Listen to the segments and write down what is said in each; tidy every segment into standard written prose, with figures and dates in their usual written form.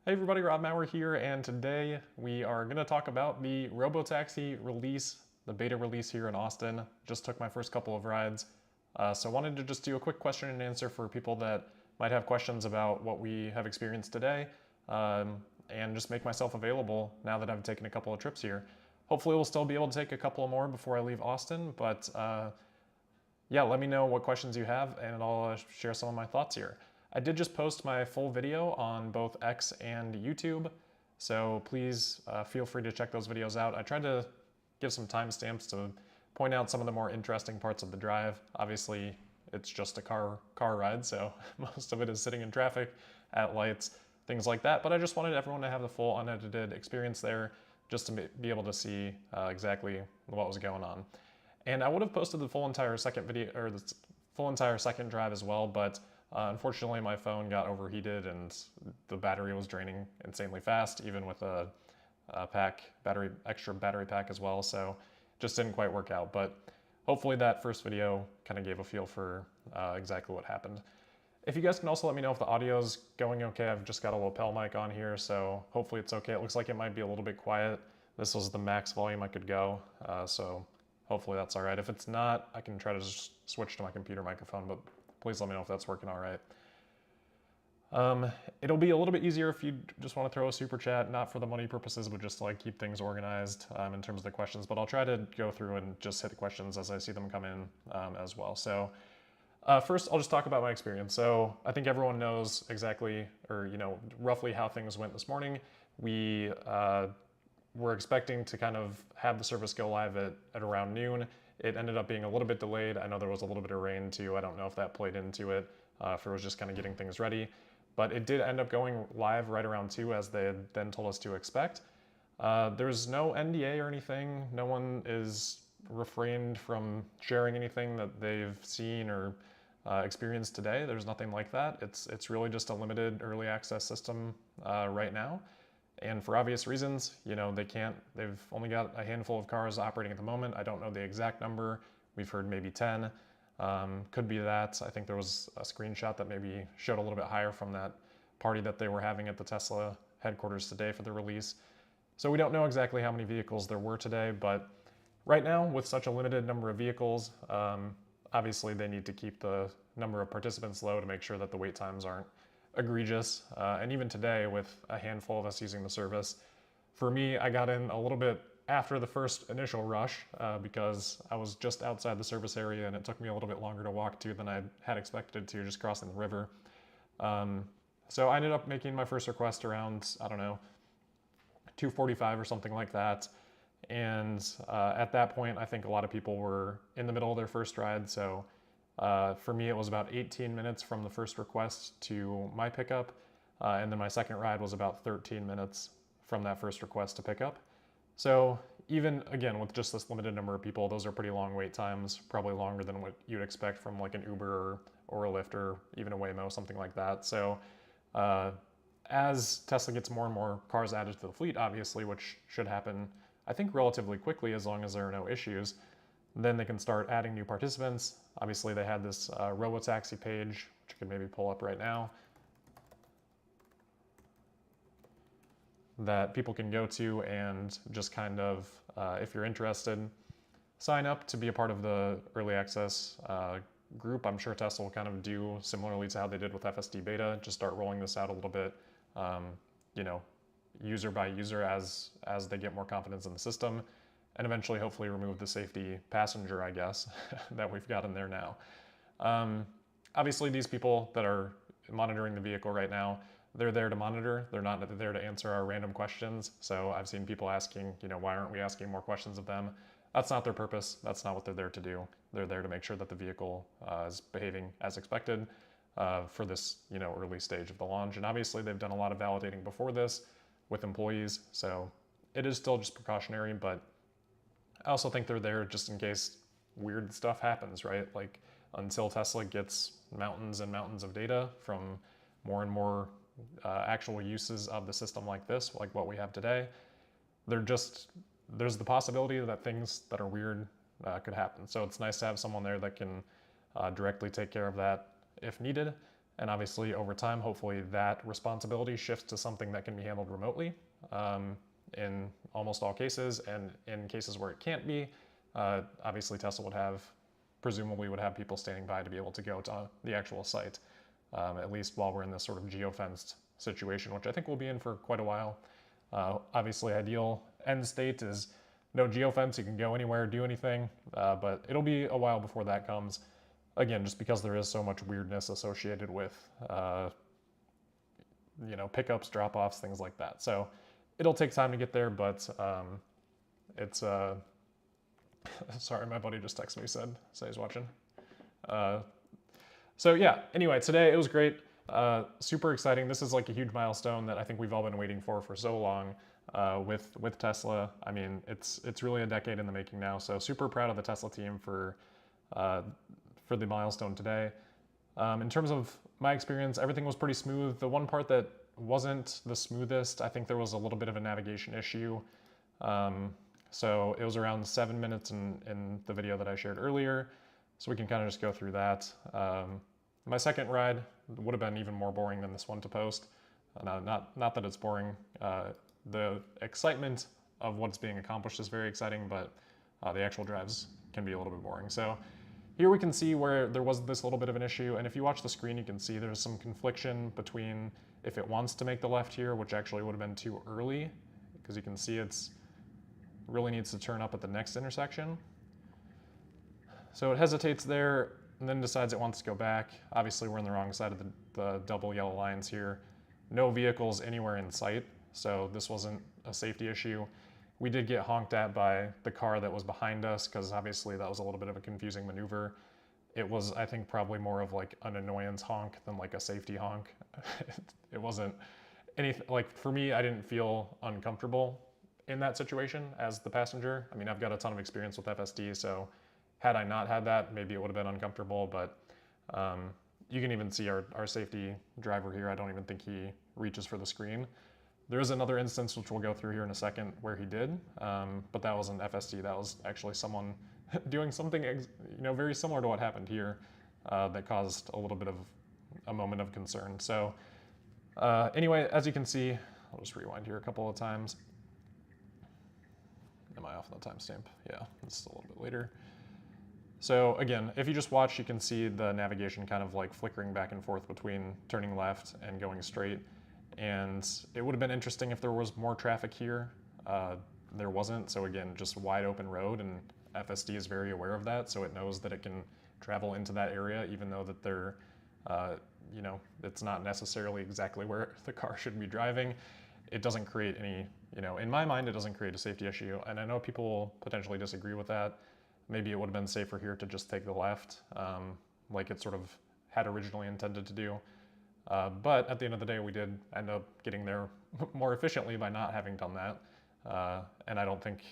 Hey everybody, Rob Maurer here, and today we are going to talk about the Robotaxi release, the beta release here in Austin. Just took my first couple of rides, so I wanted to just do a quick question and answer for people that might have questions about what we have experienced today, and just make myself available now that I've taken a couple of trips here. Hopefully we'll still be able to take a couple more before I leave Austin, but yeah, let me know what questions you have and I'll share some of my thoughts here. I did just post my full video on both X and YouTube, so please feel free to check those videos out. I tried to give some timestamps to point out some of the more interesting parts of the drive. Obviously, it's just a car ride, so most of it is sitting in traffic, at lights, things like that. But I just wanted everyone to have the full unedited experience there, just to be able to see exactly what was going on. And I would have posted the full entire second video, or the full entire second drive as well, but unfortunately my phone got overheated and the battery was draining insanely fast, even with a extra battery pack as well, so just didn't quite work out. But hopefully that first video kind of gave a feel for exactly what happened. If you guys can also let me know if the audio's going okay. I've just got a lapel mic on here, so hopefully it's okay. It looks like it might be a little bit quiet. This was the max volume I could go, so hopefully that's all right. If it's not, I can try to just switch to my computer microphone, but please let me know if that's working all right. It'll be a little bit easier if you just want to throw a super chat, not for the money purposes, but just to like keep things organized in terms of the questions. But I'll try to go through and just hit the questions as I see them come in as well. So first, I'll just talk about my experience. So I think everyone knows exactly, or roughly how things went this morning. We were expecting to kind of have the service go live at around noon. It ended up being a little bit delayed. I know there was a little bit of rain too. I don't know if that played into it, if it was just kind of getting things ready. But it did end up going live right around 2, as they had then told us to expect. There's no NDA or anything. No one is refrained from sharing anything that they've seen or experienced today. There's nothing like that. It's really just a limited early access system right now. And for obvious reasons, they've only got a handful of cars operating at the moment. I don't know the exact number. We've heard maybe 10. Could be that. I think there was a screenshot that maybe showed a little bit higher from that party that they were having at the Tesla headquarters today for the release. So we don't know exactly how many vehicles there were today, but right now, with such a limited number of vehicles, obviously they need to keep the number of participants low to make sure that the wait times aren't egregious. And even today, with a handful of us using the service, for me, I got in a little bit after the first initial rush because I was just outside the service area and it took me a little bit longer to walk to than I had expected to, just crossing the river. So I ended up making my first request around, I don't know, 2:45 or something like that. And at that point, I think a lot of people were in the middle of their first ride. So for me, it was about 18 minutes from the first request to my pickup. And then my second ride was about 13 minutes from that first request to pickup. So even, again, with just this limited number of people, those are pretty long wait times, probably longer than what you'd expect from like an Uber or a Lyft or even a Waymo, something like that. So as Tesla gets more and more cars added to the fleet, obviously, which should happen, I think, relatively quickly as long as there are no issues, then they can start adding new participants. Obviously, they had this Robotaxi page, which I could maybe pull up right now, that people can go to and just kind of, if you're interested, sign up to be a part of the early access group. I'm sure Tesla will kind of do similarly to how they did with FSD beta, just start rolling this out a little bit, user by user as they get more confidence in the system, and eventually hopefully remove the safety passenger, I guess, that we've got in there now. Obviously, these people that are monitoring the vehicle right now, they're there to monitor. They're not there to answer our random questions. So I've seen people asking, why aren't we asking more questions of them? That's not their purpose. That's not what they're there to do. They're there to make sure that the vehicle is behaving as expected for this, early stage of the launch. And obviously, they've done a lot of validating before this with employees. So it is still just precautionary, but I also think they're there just in case weird stuff happens, right? Like until Tesla gets mountains and mountains of data from more and more actual uses of the system like this, like what we have today, there's the possibility that things that are weird could happen. So it's nice to have someone there that can directly take care of that if needed. And obviously over time, hopefully that responsibility shifts to something that can be handled remotely in almost all cases. And in cases where it can't be, obviously Tesla presumably would have people standing by to be able to go to the actual site, at least while we're in this sort of geofenced situation, which I think we'll be in for quite a while. Obviously ideal end state is no geofence, you can go anywhere, do anything, but it'll be a while before that comes. Again, just because there is so much weirdness associated with, pickups, drop-offs, things like that. So it'll take time to get there, but it's, sorry, my buddy just texted me, said he's watching. So yeah, anyway, today it was great. Super exciting. This is like a huge milestone that I think we've all been waiting for so long with Tesla. I mean, it's really a decade in the making now. So super proud of the Tesla team for the milestone today. In terms of my experience, everything was pretty smooth. The one part that wasn't the smoothest, I think there was a little bit of a navigation issue. So it was around 7 minutes in the video that I shared earlier. So we can kind of just go through that. My second ride would have been even more boring than this one to post. Not that it's boring. The excitement of what's being accomplished is very exciting, but the actual drives can be a little bit boring. So here we can see where there was this little bit of an issue, and if you watch the screen, you can see there's some confliction between if it wants to make the left here, which actually would have been too early, because you can see it's really needs to turn up at the next intersection. So it hesitates there, and then decides it wants to go back. Obviously, we're on the wrong side of the double yellow lines here. No vehicles anywhere in sight, so this wasn't a safety issue. We did get honked at by the car that was behind us, because obviously that was a little bit of a confusing maneuver. It was, I think, probably more of like an annoyance honk than like a safety honk. It wasn't anything, like for me, I didn't feel uncomfortable in that situation as the passenger. I mean, I've got a ton of experience with FSD, so had I not had that, maybe it would have been uncomfortable, but you can even see our safety driver here. I don't even think he reaches for the screen. There is another instance, which we'll go through here in a second, where he did, but that wasn't FSD. That was actually someone doing something very similar to what happened here that caused a little bit of a moment of concern. So anyway, as you can see, I'll just rewind here a couple of times. Am I off on the timestamp? Yeah, it's a little bit later. So again, if you just watch, you can see the navigation kind of like flickering back and forth between turning left and going straight. And it would have been interesting if there was more traffic here. There wasn't, so again, just wide open road, and FSD is very aware of that, so it knows that it can travel into that area, even though that they're, it's not necessarily exactly where the car should be driving. It doesn't create any, in my mind, it doesn't create a safety issue, and I know people will potentially disagree with that. Maybe it would have been safer here to just take the left, like it sort of had originally intended to do. But at the end of the day, we did end up getting there more efficiently by not having done that. And I don't think,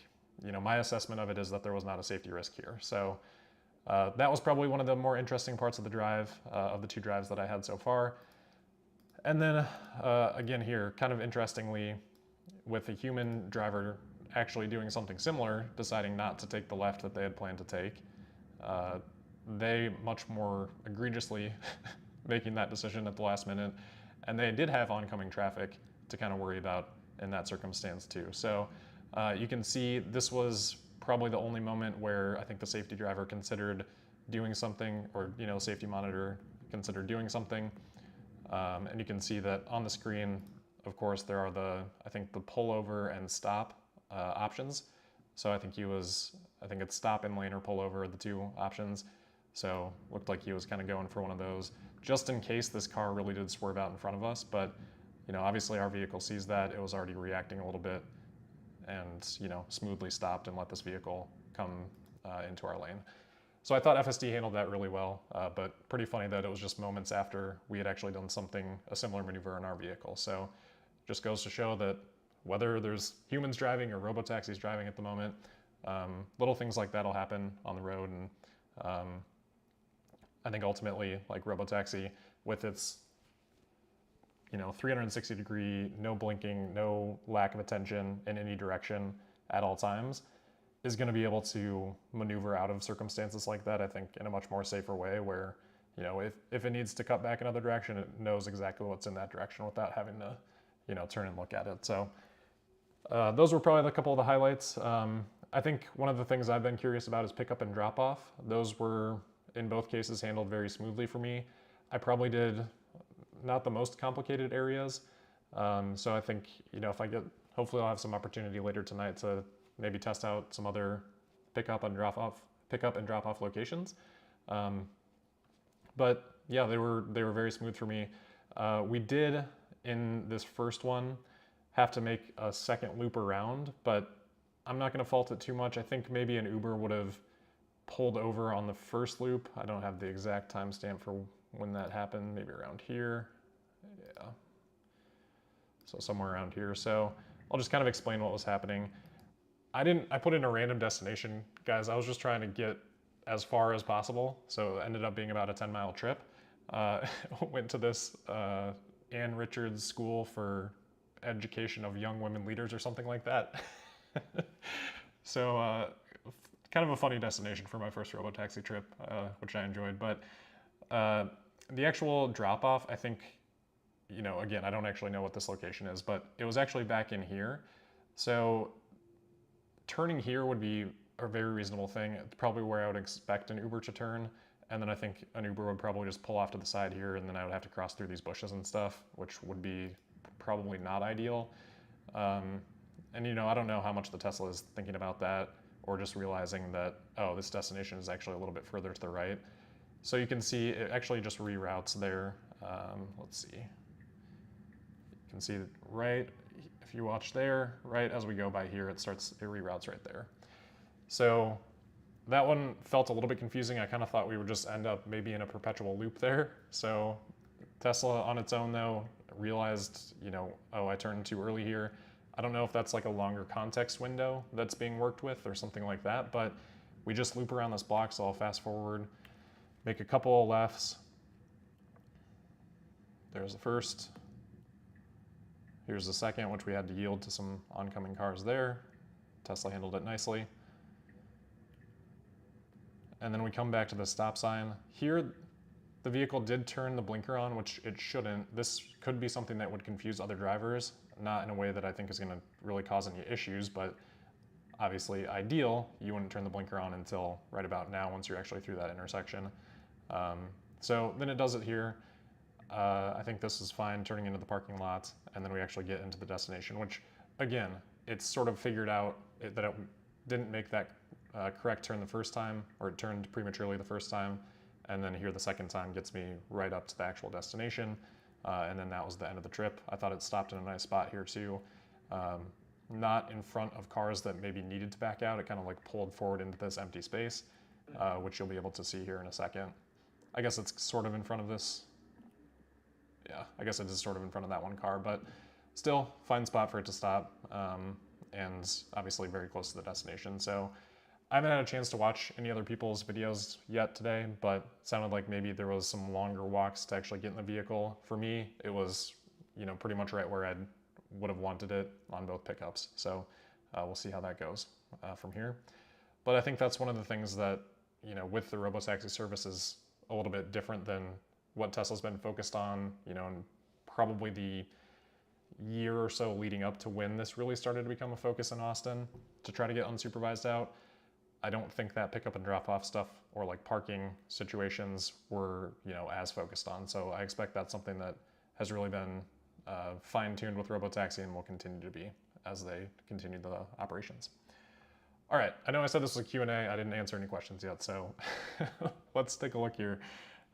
my assessment of it is that there was not a safety risk here. So that was probably one of the more interesting parts of the drive, of the two drives that I had so far. And then again here, kind of interestingly, with a human driver actually doing something similar, deciding not to take the left that they had planned to take, they much more egregiously making that decision at the last minute, and they did have oncoming traffic to kind of worry about in that circumstance too. So you can see this was probably the only moment where I think the safety driver considered doing something, or safety monitor considered doing something. And you can see that on the screen, of course, there are the pullover and stop options. So I think it's stop in lane or pullover are the two options. So looked like he was kind of going for one of those, just in case this car really did swerve out in front of us. But obviously our vehicle sees that. It was already reacting a little bit, and smoothly stopped and let this vehicle come into our lane. So I thought FSD handled that really well, but pretty funny that it was just moments after we had actually done a similar maneuver in our vehicle. So just goes to show that whether there's humans driving or robotaxis driving at the moment, little things like that'll happen on the road. And I think ultimately, like robotaxi, with its 360 degree, no blinking, no lack of attention in any direction at all times, is going to be able to maneuver out of circumstances like that, I think, in a much more safer way, where you know, if it needs to cut back another direction, it knows exactly what's in that direction without having to, you know, turn and look at it. So those were probably a couple of the highlights. I think one of the things I've been curious about is pickup and drop off. Those were, in both cases, handled very smoothly for me. I probably did not the most complicated areas. So I think, you know, hopefully I'll have some opportunity later tonight to maybe test out some other pickup and drop off locations. But yeah, they were very smooth for me. We did, in this first one, have to make a second loop around, but I'm not going to fault it too much. I think maybe an Uber would have pulled over on the first loop. I don't have the exact timestamp for when that happened, maybe around here. Yeah. So somewhere around here. So I'll just kind of explain what was happening. I put in a random destination, guys. I was just trying to get as far as possible. So it ended up being about a 10-mile trip. Went to this Ann Richards School for Education of Young Women Leaders or something like that. So kind of a funny destination for my first Robotaxi trip, which I enjoyed. But the actual drop-off, I think, you know, again, I don't actually know what this location is, but it was actually back in here. So turning here would be a very reasonable thing. It's probably where I would expect an Uber to turn. And then I think an Uber would probably just pull off to the side here, and then I would have to cross through these bushes and stuff, which would be probably not ideal. And you know, I don't know how much the Tesla is thinking about that, or just realizing that, oh, this destination is actually a little bit further to the right. So you can see it actually just reroutes there. Let's see. You can see right, if you watch there, right as we go by here, it reroutes right there. So that one felt a little bit confusing. I kind of thought we would just end up maybe in a perpetual loop there. So Tesla on its own though realized, you know, oh, I turned too early here. I don't know if that's like a longer context window that's being worked with or something like that, but we just loop around this block. So I'll fast forward, make a couple of lefts. There's the first. Here's the second, which we had to yield to some oncoming cars there. Tesla handled it nicely. And then we come back to the stop sign. Here, the vehicle did turn the blinker on, which it shouldn't. This could be something that would confuse other drivers, not in a way that I think is going to really cause any issues, but obviously ideal, you wouldn't turn the blinker on until right about now once you're actually through that intersection. So then it does it here. I think this is fine turning into the parking lot, and then we actually get into the destination, which again, it's sort of figured out that it didn't make that correct turn the first time, or it turned prematurely the first time, and then here the second time gets me right up to the actual destination, and then that was the end of the trip. I thought it stopped in a nice spot here too, not in front of cars that maybe needed to back out. It kind of like pulled forward into this empty space, which you'll be able to see here in a second. I guess it's sort of in front of this. Yeah, I guess it is sort of in front of that one car, but still fine spot for it to stop, and obviously very close to the destination. So I haven't had a chance to watch any other people's videos yet today, but it sounded like maybe there was some longer walks to actually get in the vehicle. For me, it was, you know, pretty much right where I would have wanted it on both pickups. So we'll see how that goes from here. But I think that's one of the things that, you know, with the Robotaxi service is a little bit different than what Tesla's been focused on, you know, and probably the year or so leading up to when this really started to become a focus in Austin to try to get unsupervised out. I don't think that pickup and drop off stuff or like parking situations were, you know, as focused on. So I expect that's something that has really been fine-tuned with Robotaxi and will continue to be as they continue the operations. All right, I know I said this was a Q&A. I didn't answer any questions yet, so let's take a look here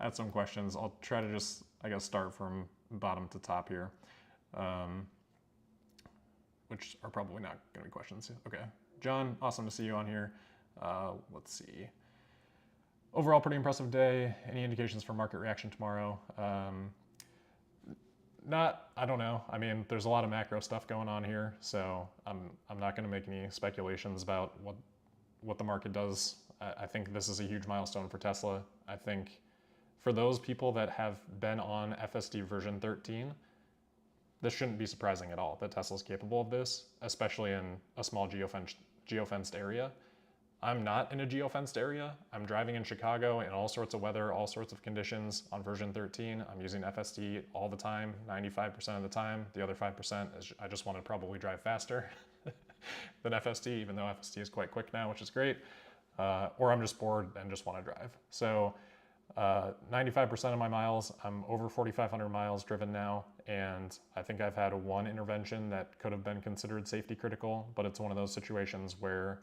at some questions. I'll try to just, I guess, start from bottom to top here, which are probably not gonna be questions. Okay, John, awesome to see you on here. Let's see. Overall, pretty impressive day. Any indications for market reaction tomorrow? I don't know. I mean, there's a lot of macro stuff going on here, so I'm not going to make any speculations about what the market does. I think this is a huge milestone for Tesla. I think for those people that have been on FSD version 13, this shouldn't be surprising at all that Tesla's capable of this, especially in a small geofenced area. I'm not in a geofenced area. I'm driving in Chicago in all sorts of weather, all sorts of conditions on version 13. I'm using FSD all the time, 95% of the time. The other 5% is I just want to probably drive faster than FSD, even though FSD is quite quick now, which is great. Or I'm just bored and just want to drive. So 95% of my miles, I'm over 4,500 miles driven now, and I think I've had one intervention that could have been considered safety critical, but it's one of those situations where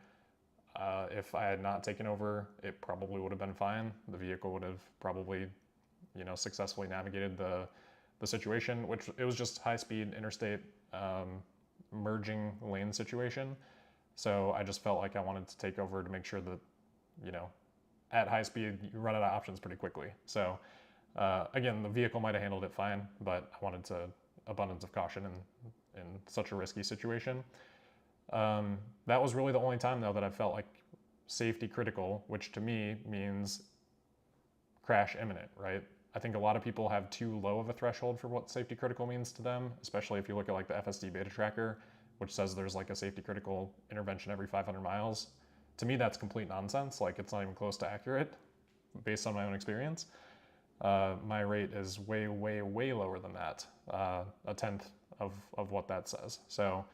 if I had not taken over, it probably would have been fine. The vehicle would have probably, successfully navigated the situation, which it was just high-speed interstate merging lane situation. So I just felt like I wanted to take over to make sure that, at high speed, you run out of options pretty quickly. So again, the vehicle might have handled it fine, but I wanted to abundance of caution in such a risky situation. That was really the only time though that I felt like safety critical, which to me means crash imminent, right? I think a lot of people have too low of a threshold for what safety critical means to them, especially if you look at like the FSD beta tracker, which says there's like a safety critical intervention every 500 miles. To me, that's complete nonsense. Like it's not even close to accurate based on my own experience. My rate is way, way, way lower than that, a tenth of what that says. So,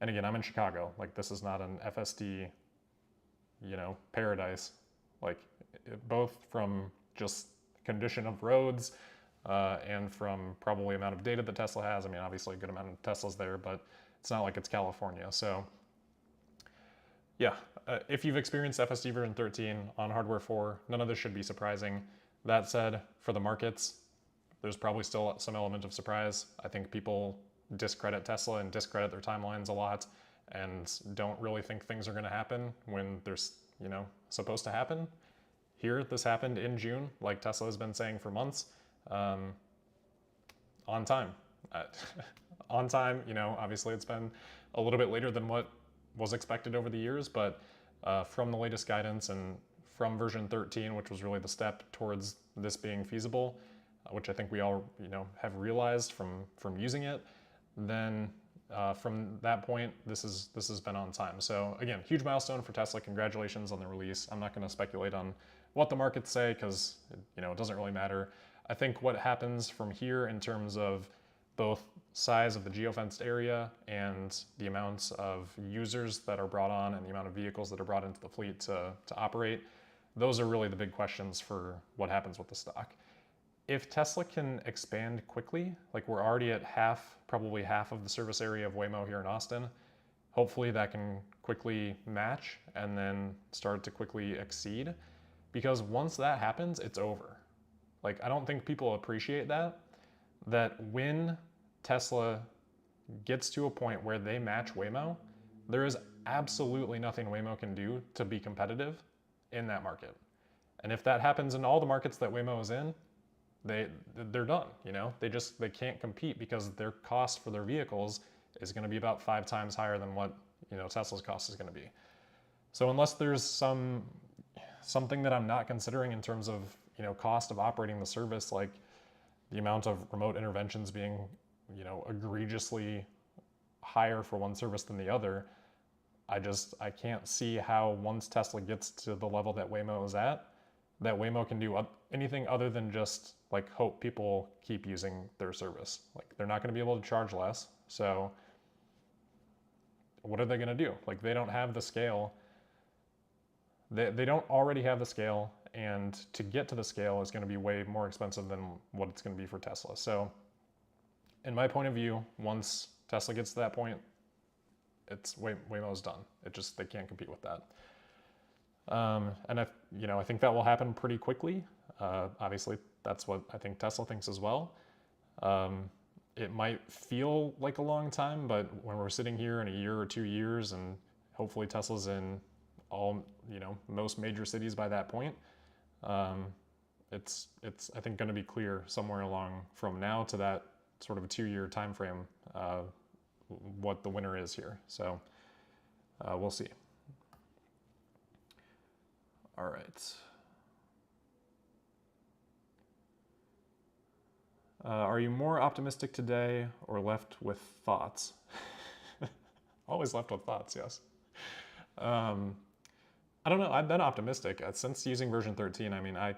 and again, I'm in Chicago. Like this is not an FSD, paradise. Like both from just condition of roads and from probably amount of data that Tesla has. I mean, obviously a good amount of Teslas there, but it's not like it's California. So yeah, if you've experienced FSD version 13 on hardware 4, none of this should be surprising. That said, for the markets, there's probably still some element of surprise. I think people discredit Tesla and discredit their timelines a lot and don't really think things are going to happen when they're, supposed to happen. Here, this happened in June, like Tesla has been saying for months, on time. On time, obviously it's been a little bit later than what was expected over the years, but from the latest guidance and from version 13, which was really the step towards this being feasible, which I think we all, have realized from using it, then from that point, this has been on time. So again, huge milestone for Tesla. Congratulations on the release. I'm not going to speculate on what the markets say because it doesn't really matter. I think what happens from here in terms of both size of the geofenced area and the amounts of users that are brought on and the amount of vehicles that are brought into the fleet to operate, those are really the big questions for what happens with the stock. If Tesla can expand quickly, like we're already at probably half of the service area of Waymo here in Austin, hopefully that can quickly match and then start to quickly exceed. Because once that happens, it's over. Like, I don't think people appreciate that when Tesla gets to a point where they match Waymo, there is absolutely nothing Waymo can do to be competitive in that market. And if that happens in all the markets that Waymo is in, they're done, they can't compete because their cost for their vehicles is going to be about 5 times higher than what, Tesla's cost is going to be. So unless there's something that I'm not considering in terms of, cost of operating the service, like the amount of remote interventions being, egregiously higher for one service than the other, I can't see how once Tesla gets to the level that Waymo is at, that Waymo can do anything other than just like hope people keep using their service. Like they're not going to be able to charge less. So what are they going to do? Like they don't have the scale. They don't already have the scale, and to get to the scale is going to be way more expensive than what it's going to be for Tesla. So in my point of view, once Tesla gets to that point, Waymo's done. They can't compete with that. And I think that will happen pretty quickly. Obviously, that's what I think Tesla thinks as well. It might feel like a long time, but when we're sitting here in a year or 2 years, and hopefully Tesla's in all, most major cities by that point, it's I think going to be clear somewhere along from now to that sort of a 2-year time frame what the winner is here. So we'll see. All right. Are you more optimistic today or left with thoughts? Always left with thoughts, yes. I don't know. I've been optimistic since using version 13. I mean, I've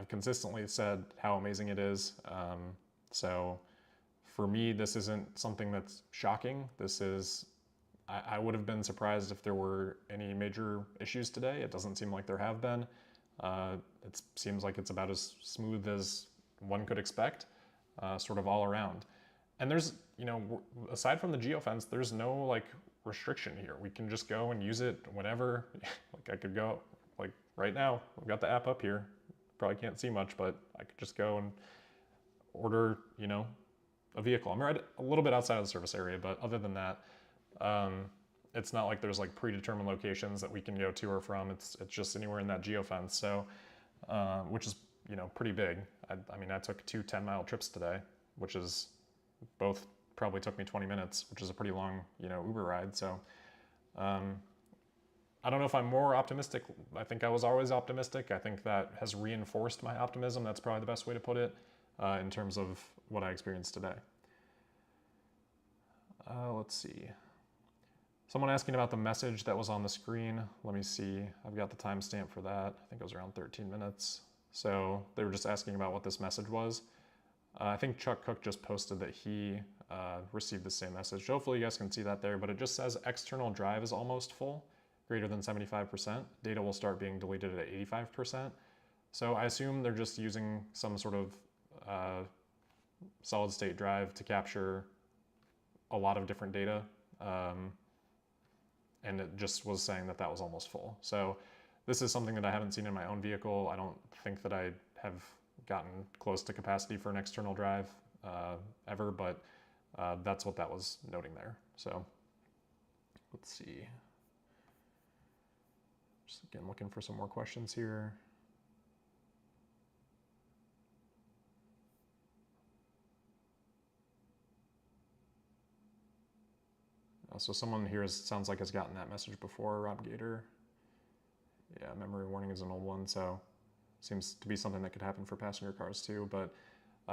consistently said how amazing it is. So for me, this isn't something that's shocking. This is, I would have been surprised if there were any major issues today. It doesn't seem like there have been. It seems like it's about as smooth as one could expect, sort of all around. And there's, you know, aside from the geofence, there's no like restriction here. We can just go and use it whenever. Like I could go, like right now, I've got the app up here. Probably can't see much, but I could just go and order, you know, a vehicle. I'm right a little bit outside of the service area, but other than that, it's not like there's like predetermined locations that we can go to or from. It's just anywhere in that geofence. So, which is, you know, pretty big. I mean, I took 2 10-mile trips today, which is both probably took me 20 minutes, which is a pretty long, you know, Uber ride. So, I don't know if I'm more optimistic. I think I was always optimistic. I think that has reinforced my optimism. That's probably the best way to put it, in terms of what I experienced today. Let's see. Someone asking about the message that was on the screen. Let me see. I've got the timestamp for that. I think it was around 13 minutes. So they were just asking about what this message was. I think Chuck Cook just posted that he received the same message. Hopefully you guys can see that there, but it just says external drive is almost full, greater than 75%. Data will start being deleted at 85%. So I assume they're just using some sort of solid state drive to capture a lot of different data. And it just was saying that that was almost full. So this is something that I haven't seen in my own vehicle. I don't think that I have gotten close to capacity for an external drive ever, but that's what that was noting there. So let's see. Just again, looking for some more questions here. So someone here sounds like has gotten that message before, Rob Gator. Yeah, memory warning is an old one, so seems to be something that could happen for passenger cars too. But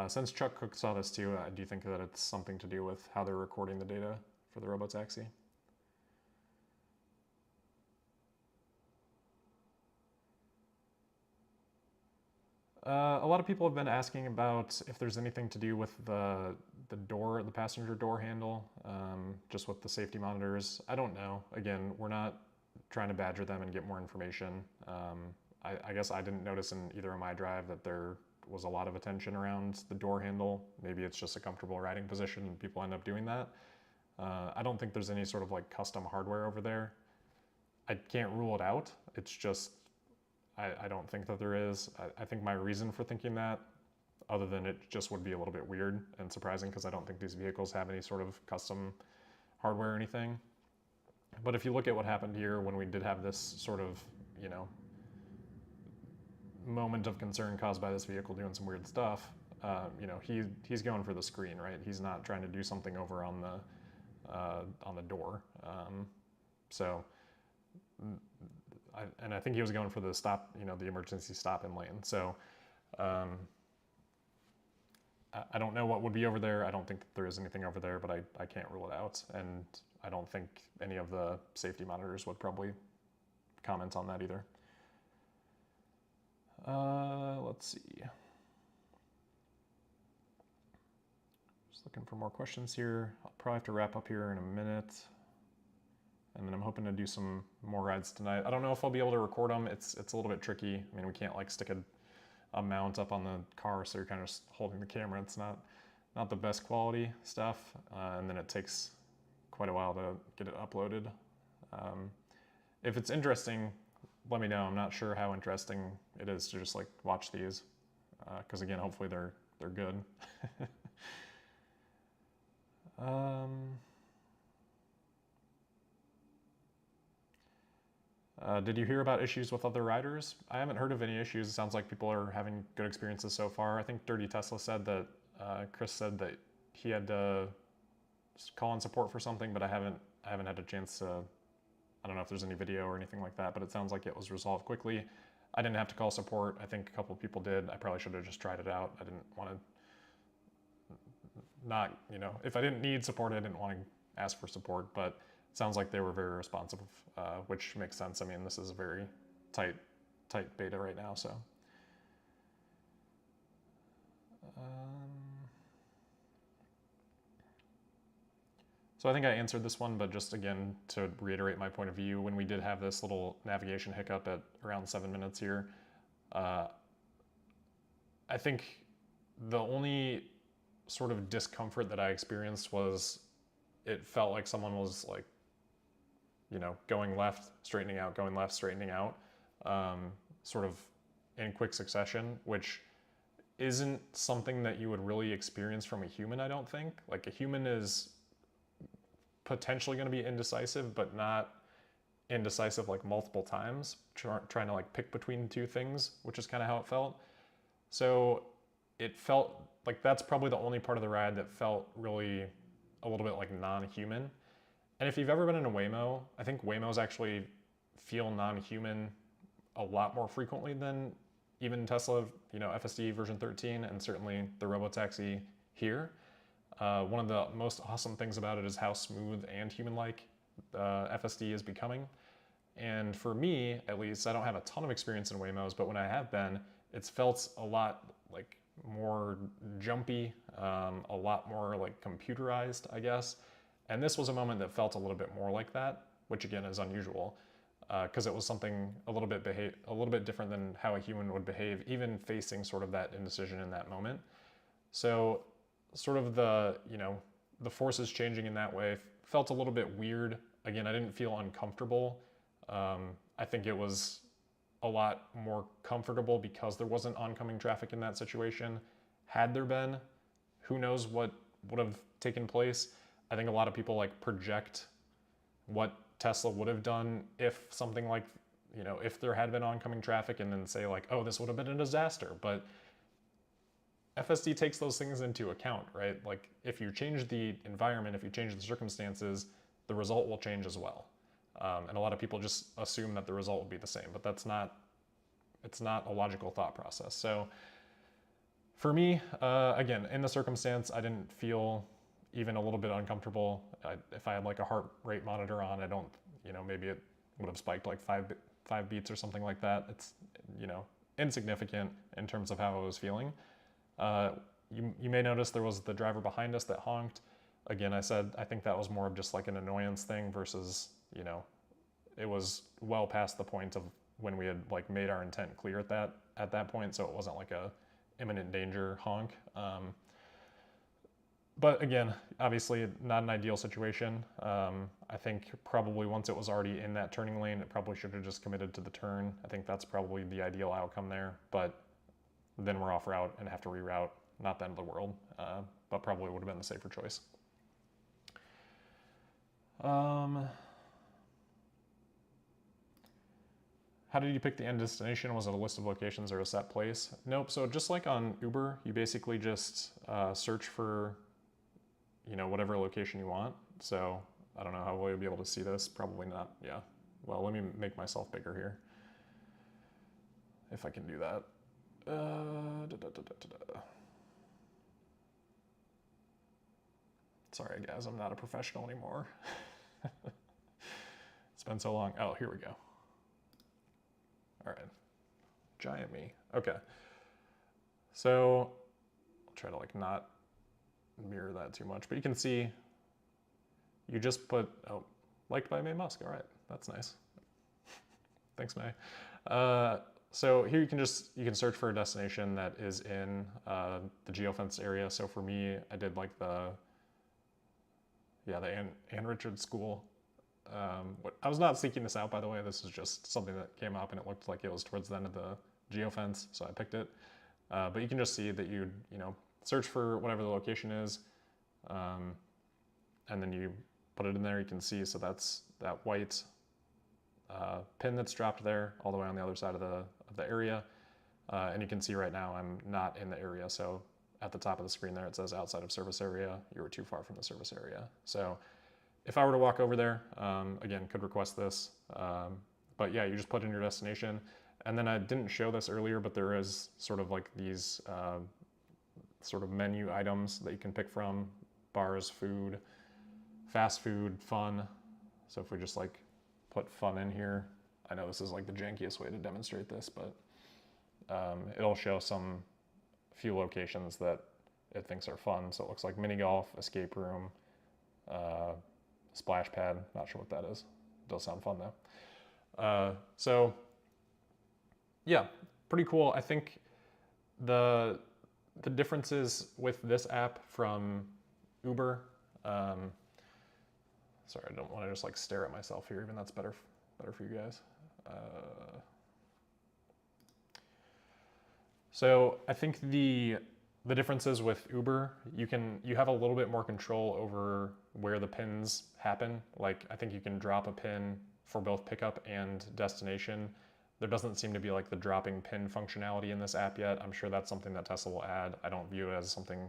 since Chuck Cook saw this too, do you think that it's something to do with how they're recording the data for the Robotaxi? A lot of people have been asking about if there's anything to do with the door, the passenger door handle, just with the safety monitors. I don't know. Again, we're not trying to badger them and get more information. I guess I didn't notice in either of my drive that there was a lot of attention around the door handle. Maybe it's just a comfortable riding position and people end up doing that. I don't think there's any sort of like custom hardware over there. I can't rule it out. It's just, I don't think that there is. I think my reason for thinking that, other than it just would be a little bit weird and surprising because I don't think these vehicles have any sort of custom hardware or anything. But if you look at what happened here when we did have this sort of, you know, moment of concern caused by this vehicle doing some weird stuff, you know, he's going for the screen, right? He's not trying to do something over on the door. So, I think he was going for the stop, you know, the emergency stop in lane. So, I don't know what would be over there. I don't think that there is anything over there, but I can't rule it out. And I don't think any of the safety monitors would probably comment on that either. Let's see. Just looking for more questions here. I'll probably have to wrap up here in a minute. And then I'm hoping to do some more rides tonight. I don't know if I'll be able to record them. It's a little bit tricky. I mean, we can't like stick a mount up on the car, so you're kind of just holding the camera. It's not the best quality stuff, and then it takes quite a while to get it uploaded. If it's interesting, let me know. I'm not sure how interesting it is to just like watch these, because again, hopefully they're good. Did you hear about issues with other riders? I haven't heard of any issues. It sounds like people are having good experiences so far. I think Dirty Tesla said that, Chris said that he had to call in support for something, but I haven't had a chance to, I don't know if there's any video or anything like that, but it sounds like it was resolved quickly. I didn't have to call support. I think a couple of people did. I probably should have just tried it out. I didn't want to not, you know, if I didn't need support, I didn't want to ask for support, but it sounds like they were very responsive, which makes sense. I mean, this is a very tight beta right now. So so I think I answered this one, but just again, to reiterate my point of view, when we did have this little navigation hiccup at around 7 minutes here, I think the only sort of discomfort that I experienced was it felt like someone was like, you know, going left, straightening out, going left, straightening out, sort of in quick succession, which isn't something that you would really experience from a human, I don't think. Like, a human is potentially going to be indecisive, but not indecisive like multiple times, trying to like pick between two things, which is kind of how it felt. So it felt like that's probably the only part of the ride that felt really a little bit like non-human. And if you've ever been in a Waymo, I think Waymos actually feel non-human a lot more frequently than even Tesla, you know, FSD version 13, and certainly the Robotaxi here. One of the most awesome things about it is how smooth and human-like FSD is becoming. And for me, at least, I don't have a ton of experience in Waymos, but when I have been, it's felt a lot like more jumpy, a lot more like computerized, I guess. And this was a moment that felt a little bit more like that, which again is unusual, because it was something a little bit different than how a human would behave, even facing sort of that indecision in that moment. So sort of the, you know, the forces changing in that way felt a little bit weird. Again, I didn't feel uncomfortable. I think it was a lot more comfortable because there wasn't oncoming traffic in that situation. Had there been, who knows what would have taken place. I think a lot of people like project what Tesla would have done if something like, you know, if there had been oncoming traffic, and then say like, oh, this would have been a disaster. But FSD takes those things into account, right? Like, if you change the environment, if you change the circumstances, the result will change as well. And a lot of people just assume that the result will be the same, but it's not a logical thought process. So for me, again, in the circumstance, I didn't feel even a little bit uncomfortable. If I had like a heart rate monitor on, I don't, you know, maybe it would have spiked like five beats or something like that. It's, you know, insignificant in terms of how I was feeling. You may notice there was the driver behind us that honked. Again, I said I think that was more of just like an annoyance thing versus, you know, it was well past the point of when we had like made our intent clear at that point, so it wasn't like a imminent danger honk. But again, obviously not an ideal situation. I think probably once it was already in that turning lane, it probably should have just committed to the turn. I think that's probably the ideal outcome there, but then we're off route and have to reroute. Not the end of the world, but probably would have been the safer choice. How did you pick the end destination? Was it a list of locations or a set place? Nope. So just like on Uber, you basically just search for, you know, whatever location you want. So I don't know how well you'll be able to see this. Probably not. Yeah. Well, let me make myself bigger here, if I can do that. Sorry, guys, I'm not a professional anymore. It's been so long. Oh, here we go. All right, giant me. Okay, so I'll try to like not mirror that too much, but you can see you just put, oh, liked by May Musk. All right, that's nice. Thanks, May. So here you can search for a destination that is in the geofenced area. So for me, I did like the Ann Richard School. I was not seeking this out, by the way. This is just something that came up and it looked like it was towards the end of the geofence, so I picked it. But you can just see that you know, search for whatever the location is, and then you put it in there. You can see, so that's that white pin that's dropped there all the way on the other side of the area. And you can see right now I'm not in the area, so at the top of the screen there it says outside of service area. You were too far from the service area. So if I were to walk over there, again, could request this. But yeah, you just put in your destination. And then I didn't show this earlier, but there is sort of like these sort of menu items that you can pick from: bars, food, fast food, fun. So if we just like put fun in here, I know this is like the jankiest way to demonstrate this, but it'll show some few locations that it thinks are fun. So it looks like mini golf, escape room, splash pad. Not sure what that is. It does sound fun though. So yeah, pretty cool. I think the differences with this app from Uber. Sorry, I don't want to just like stare at myself here. Even that's better for you guys. So I think the differences with Uber, you have a little bit more control over where the pins happen. Like I think you can drop a pin for both pickup and destination. There doesn't seem to be like the dropping pin functionality in this app yet. I'm sure that's something that Tesla will add. I don't view it as something,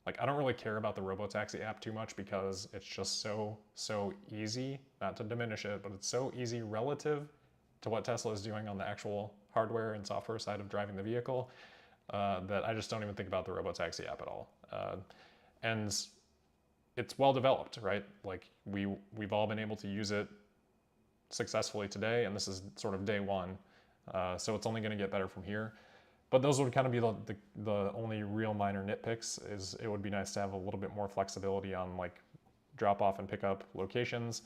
like I don't really care about the Robotaxi app too much because it's just so easy, not to diminish it, but it's so easy relative to what Tesla is doing on the actual hardware and software side of driving the vehicle that I just don't even think about the Robotaxi app at all. And it's well developed, right? Like we've all been able to use it successfully today, and this is sort of day one. So it's only going to get better from here. But those would kind of be the only real minor nitpicks. Is it would be nice to have a little bit more flexibility on like drop off and pick up locations.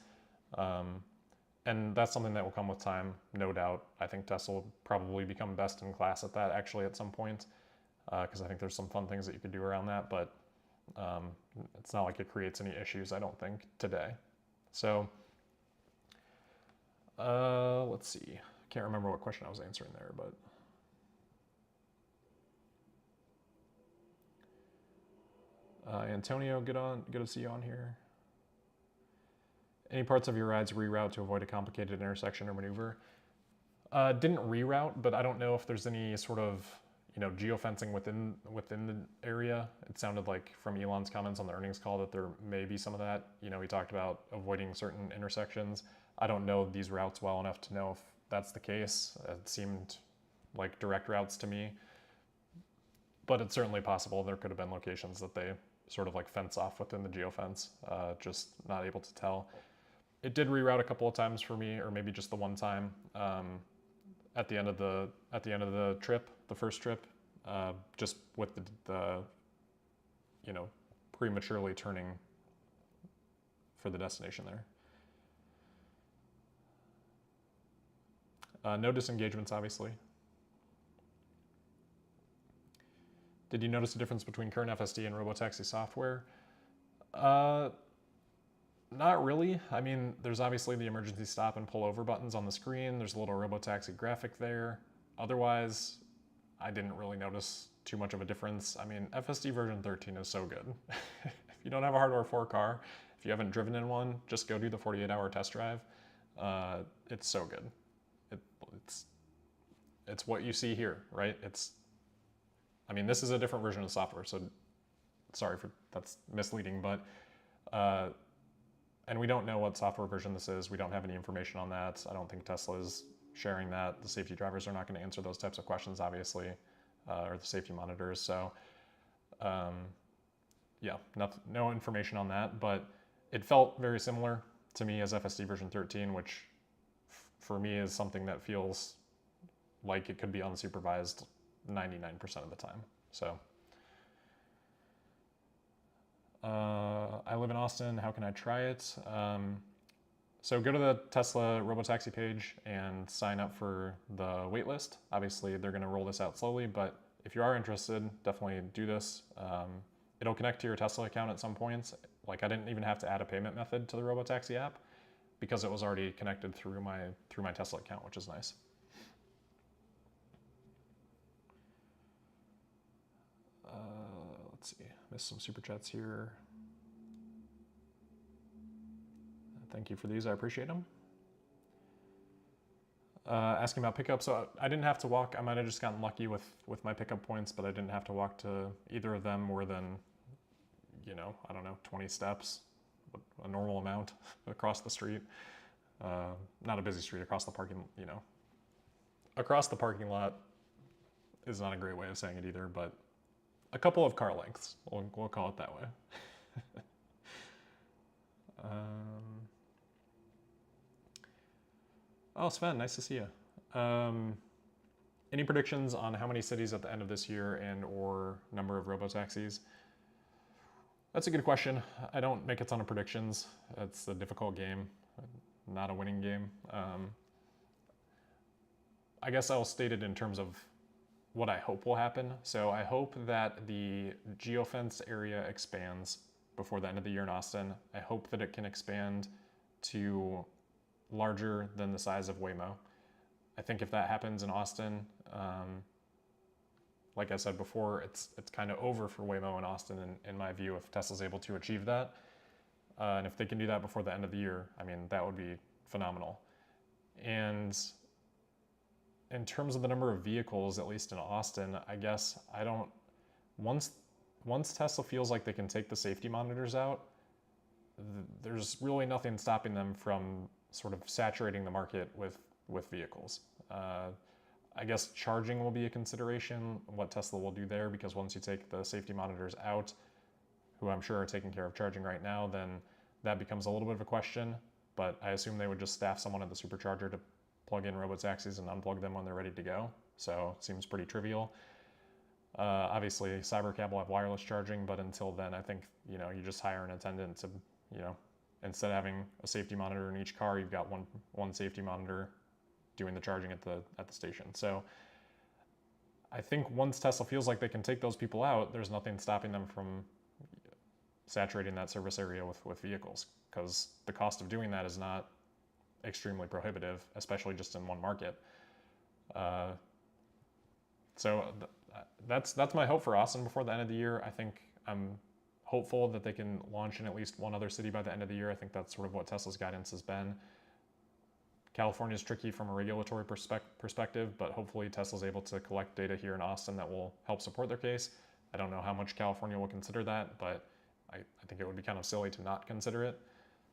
And that's something that will come with time, no doubt. I think Tesla will probably become best in class at that actually at some point, because I think there's some fun things that you could do around that, but it's not like it creates any issues, I don't think, today. So let's see. Can't remember what question I was answering there, but Antonio, good to see you on here. Any parts of your rides reroute to avoid a complicated intersection or maneuver? Didn't reroute, but I don't know if there's any sort of geofencing within the area. It sounded like from Elon's comments on the earnings call that there may be some of that. He talked about avoiding certain intersections. I don't know these routes well enough to know if that's the case. It seemed like direct routes to me, but it's certainly possible there could have been locations that they sort of like fence off within the geofence, just not able to tell. It did reroute a couple of times for me, or maybe just the one time at the end of the trip, the first trip, just with the prematurely turning for the destination there. No disengagements, obviously. Did you notice a difference between current FSD and Robotaxi software? Not really. I mean, there's obviously the emergency stop and pull over buttons on the screen. There's a little Robotaxi graphic there. Otherwise, I didn't really notice too much of a difference. I mean, FSD version 13 is so good. If you don't have a hardware 4 car, if you haven't driven in one, just go do the 48-hour test drive. It's so good. It's what you see here, right? I mean, this is a different version of software, so sorry for that's misleading, but and we don't know what software version this is. We don't have any information on that. I don't think Tesla is sharing that. The safety drivers are not going to answer those types of questions, obviously, or the safety monitors. So, yeah, no information on that, but it felt very similar to me as FSD version 13, which for me is something that feels like it could be unsupervised 99% of the time. So, I live in Austin. How can I try it? So go to the Tesla Robotaxi page and sign up for the waitlist. Obviously, they're going to roll this out slowly, but if you are interested, definitely do this. It'll connect to your Tesla account at some points. Like I didn't even have to add a payment method to the Robotaxi app because it was already connected through my Tesla account, which is nice. Let's see, missed some super chats here. Thank you for these, I appreciate them. Asking about pickup, so I didn't have to walk. I might have just gotten lucky with my pickup points, but I didn't have to walk to either of them more than, I don't know, 20 steps, a normal amount across the street. Not a busy street, across the parking lot is not a great way of saying it either, but a couple of car lengths, we'll call it that way. Oh, Sven, nice to see you. Any predictions on how many cities at the end of this year and or number of robotaxis? That's a good question. I don't make a ton of predictions. It's a difficult game, not a winning game. I guess I'll state it in terms of what I hope will happen. So I hope that the geofence area expands before the end of the year in Austin. I hope that it can expand to larger than the size of Waymo. I think if that happens in Austin, like I said before, it's kind of over for Waymo in Austin in my view if Tesla's able to achieve that. And if they can do that before the end of the year, I mean, that would be phenomenal. And in terms of the number of vehicles, at least in Austin, I guess once Tesla feels like they can take the safety monitors out, there's really nothing stopping them from sort of saturating the market with vehicles. I guess charging will be a consideration, what Tesla will do there, because once you take the safety monitors out, who I'm sure are taking care of charging right now, then that becomes a little bit of a question, but I assume they would just staff someone at the supercharger to plug in robotaxis and unplug them when they're ready to go, so it seems pretty trivial. Obviously, Cybercab will have wireless charging, but until then, I think, you just hire an attendant to, instead of having a safety monitor in each car, you've got one safety monitor doing the charging at the station. So I think once Tesla feels like they can take those people out, there's nothing stopping them from saturating that service area with vehicles, because the cost of doing that is not extremely prohibitive, especially just in one market. So that's my hope for Austin before the end of the year. I think I'm hopeful that they can launch in at least one other city by the end of the year. I think that's sort of what Tesla's guidance has been. California is tricky from a regulatory perspective, but hopefully Tesla's able to collect data here in Austin that will help support their case. I don't know how much California will consider that, but I think it would be kind of silly to not consider it.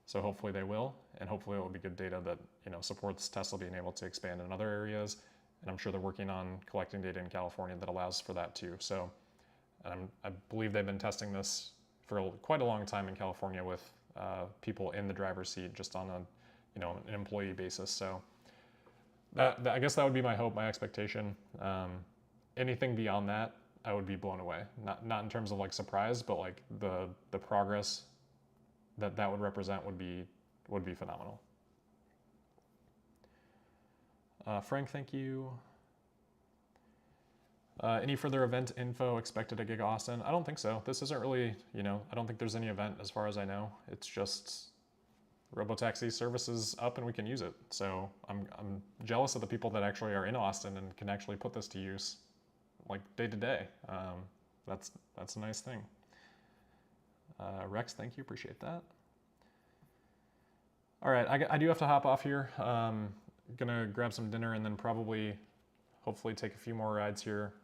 So hopefully they will, and hopefully it will be good data that supports Tesla being able to expand in other areas. And I'm sure they're working on collecting data in California that allows for that too. So I believe they've been testing this for quite a long time in California with people in the driver's seat, just on an employee basis. So I guess that would be my hope, my expectation. Anything beyond that, I would be blown away. Not in terms of like surprise, but like the progress that would represent would be phenomenal. Frank, thank you. Any further event info expected at Giga Austin? I don't think so. This isn't really, I don't think there's any event as far as I know. It's just Robotaxi service is up and we can use it. So I'm jealous of the people that actually are in Austin and can actually put this to use like day to day. That's a nice thing. Rex, thank you, appreciate that. All right, I do have to hop off here. Gonna grab some dinner and then hopefully take a few more rides here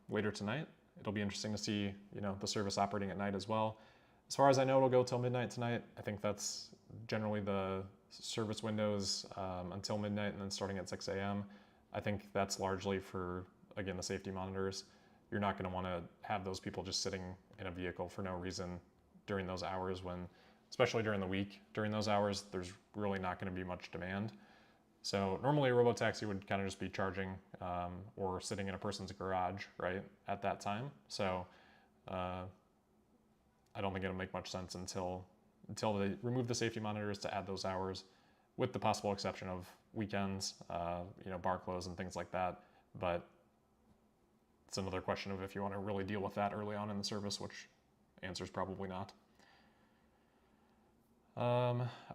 later tonight. It'll be interesting to see, the service operating at night as well. As far as I know, it'll go till midnight tonight. I think that's generally the service windows until midnight and then starting at 6 a.m. I think that's largely for, again, the safety monitors. You're not gonna wanna have those people just sitting in a vehicle for no reason during those hours especially during the week, during those hours, there's really not gonna be much demand. So normally a robotaxi would kind of just be charging or sitting in a person's garage, right, at that time. So I don't think it'll make much sense until they remove the safety monitors to add those hours, with the possible exception of weekends, bar close and things like that. But it's another question of if you want to really deal with that early on in the service, which answer is probably not.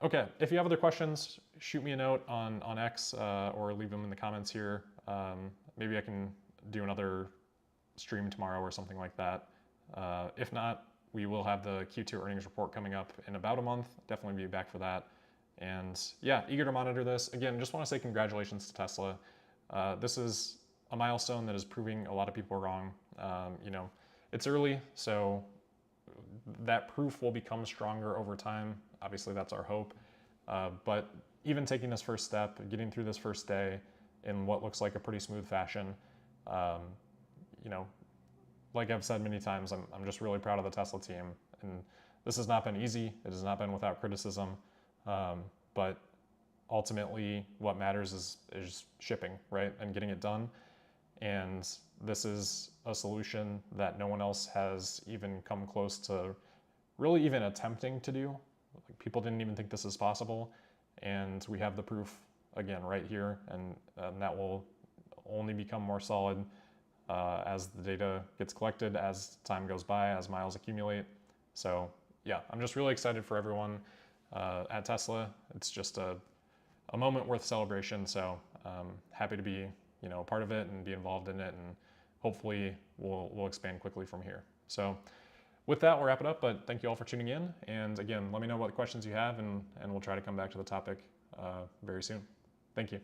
Okay, if you have other questions, shoot me a note on X or leave them in the comments here. Maybe I can do another stream tomorrow or something like that. If not, we will have the Q2 earnings report coming up in about a month. Definitely be back for that. And yeah, eager to monitor this. Again, just want to say congratulations to Tesla. This is a milestone that is proving a lot of people wrong. It's early, so that proof will become stronger over time. Obviously, that's our hope. But even taking this first step, getting through this first day in what looks like a pretty smooth fashion, like I've said many times, I'm just really proud of the Tesla team. And this has not been easy. It has not been without criticism. But ultimately what matters is shipping, right? And getting it done. And this is a solution that no one else has even come close to really even attempting to do. Like, people didn't even think this is possible. And we have the proof again right here, and that will only become more solid as the data gets collected, as time goes by, as miles accumulate. So yeah, I'm just really excited for everyone at Tesla. It's just a moment worth celebration. So happy to be a part of it and be involved in it, and hopefully we'll expand quickly from here. So with that, we'll wrap it up, but thank you all for tuning in. And again, let me know what questions you have, and we'll try to come back to the topic very soon. Thank you.